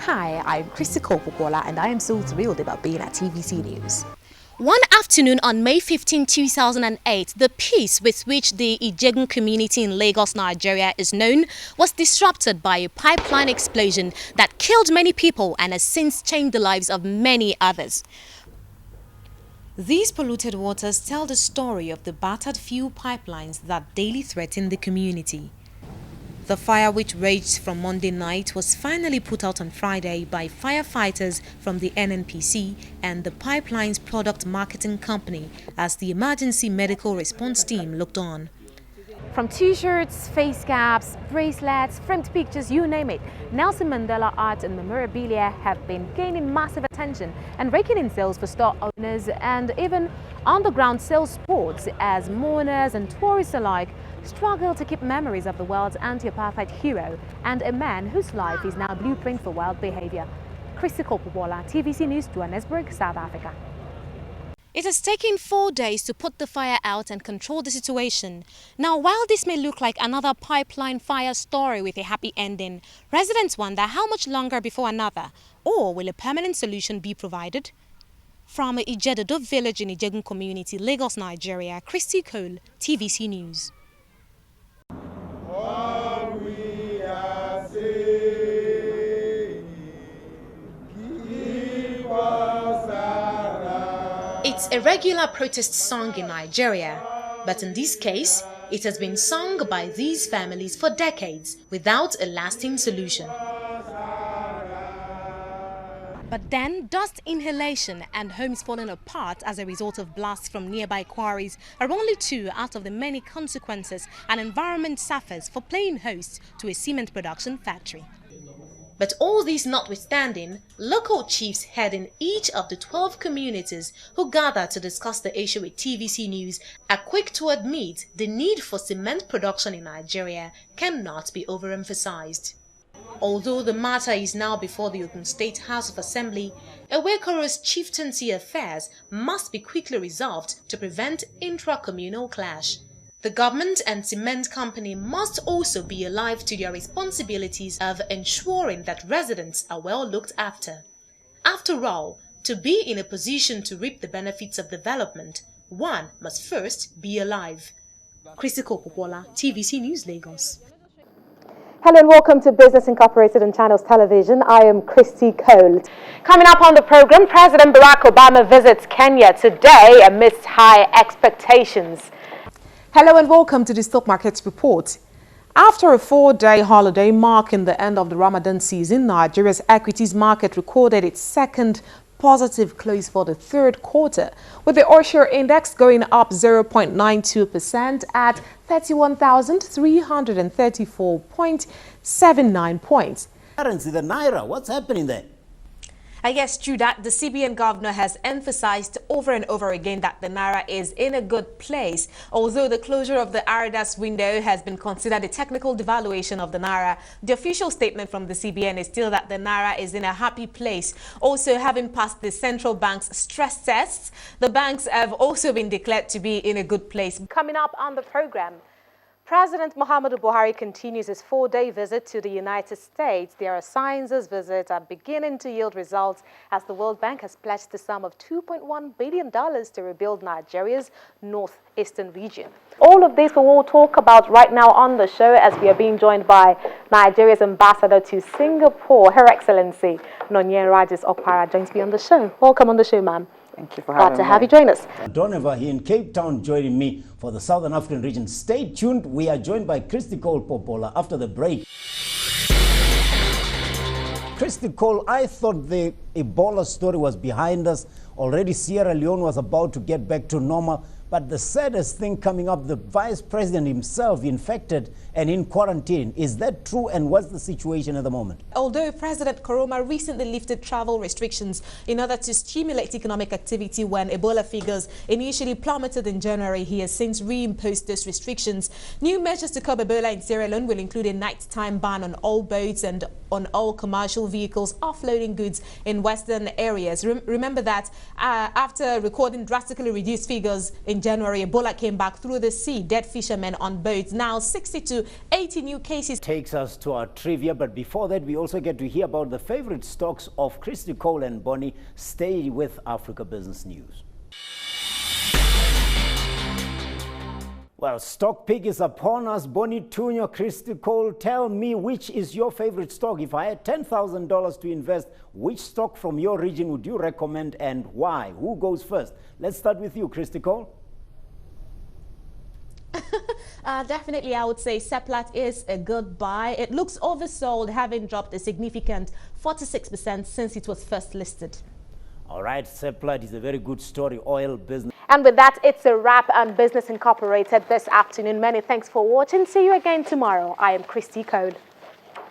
Hi, I'm Christycole Popoola and I am so thrilled about being at TVC News. One afternoon on May 15, 2008, the peace with which the Ijegun community in Lagos, Nigeria is known was disrupted by a pipeline explosion that killed many people and has since changed the lives of many others. These polluted waters tell the story of the battered fuel pipelines that daily threaten the community. The fire, which raged from Monday night, was finally put out on Friday by firefighters from the NNPC and the pipeline's product marketing company as the emergency medical response team looked on. From t-shirts, face caps, bracelets, framed pictures, you name it, Nelson Mandela art and memorabilia have been gaining massive attention and raking in sales for store owners and even underground sales spots as mourners and tourists alike struggle to keep memories of the world's anti-apartheid hero and a man whose life is now a blueprint for wild behavior. Christycole Popoola, TVC News, Johannesburg, South Africa. It has taken 4 days to put the fire out and control the situation. Now, while this may look like another pipeline fire story with a happy ending, residents wonder how much longer before another, or will a permanent solution be provided? From Ijedodo village in Ijegun community, Lagos, Nigeria, Christycole, TVC News. It's a regular protest song in Nigeria, but in this case, it has been sung by these families for decades without a lasting solution. But then, dust inhalation and homes falling apart as a result of blasts from nearby quarries are only two out of the many consequences an environment suffers for playing host to a cement production factory. But all this notwithstanding, local chiefs heading each of the 12 communities who gather to discuss the issue with TVC News are quick to admit the need for cement production in Nigeria cannot be overemphasized. Although the matter is now before the Ogun State House of Assembly, Ewekoro's chieftaincy affairs must be quickly resolved to prevent intra-communal clash. The government and cement company must also be alive to their responsibilities of ensuring that residents are well looked after. After all, to be in a position to reap the benefits of development, one must first be alive. Christycole Popoola, TVC News, Lagos. Hello and welcome to Business Incorporated on Channels Television. I am Christycole. Coming up on the program, President Barack Obama visits Kenya today amidst high expectations. Hello and welcome to the Stock Markets Report. After a 4-day holiday marking the end of the Ramadan season, Nigeria's equities market recorded its second positive close for the third quarter, with the Offshore Index going up 0.92% at 31,334.79 points. Currency, the Naira, what's happening there? I guess true that the CBN governor has emphasized over and over again that the Naira is in a good place. Although the closure of the Aridas window has been considered a technical devaluation of the Naira, the official statement from the CBN is still that the Naira is in a happy place. Also, having passed the central bank's stress tests, the banks have also been declared to be in a good place. Coming up on the program, President Muhammadu Buhari continues his 4-day visit to the United States. There are signs this visit are beginning to yield results as the World Bank has pledged the sum of $2.1 billion to rebuild Nigeria's northeastern region. All of this we will talk about right now on the show as we are being joined by Nigeria's ambassador to Singapore, Her Excellency Nonye Rajes Okpara joins me on the show. Welcome on the show, ma'am. Thank you for having me. Glad to have you join us. Donovan here in Cape Town joining me for the Southern African region. Stay tuned. We are joined by Christycole Popoola after the break. Christycole, I thought the Ebola story was behind us. Already Sierra Leone was about to get back to normal. But the saddest thing coming up, the vice president himself infected and in quarantine. Is that true, and what's the situation at the moment? Although President Koroma recently lifted travel restrictions in order to stimulate economic activity when Ebola figures initially plummeted in January, he has since reimposed those restrictions. New measures to curb Ebola in Sierra Leone will include a nighttime ban on all boats and on all commercial vehicles offloading goods in western areas. Remember that after recording drastically reduced figures in January, Ebola came back through the sea, dead fishermen on boats. Now 60 to 80 new cases. Takes us to our trivia, but before that we also get to hear about the favorite stocks of Christycole and Bonnie. Stay with Africa Business News. Well, stock pick is upon us. Bonnie Tunyo, Christycole, tell me, which is your favorite stock? If I had $10,000 to invest, which stock from your region would you recommend and why? Who goes first? Let's start with you, Christycole. Definitely, I would say Seplat is a good buy. It looks oversold, having dropped a significant 46% since it was first listed. All right, Seplat is a very good story, oil business. And with that, it's a wrap on Business Incorporated this afternoon. Many thanks for watching. See you again tomorrow. I am Christycole.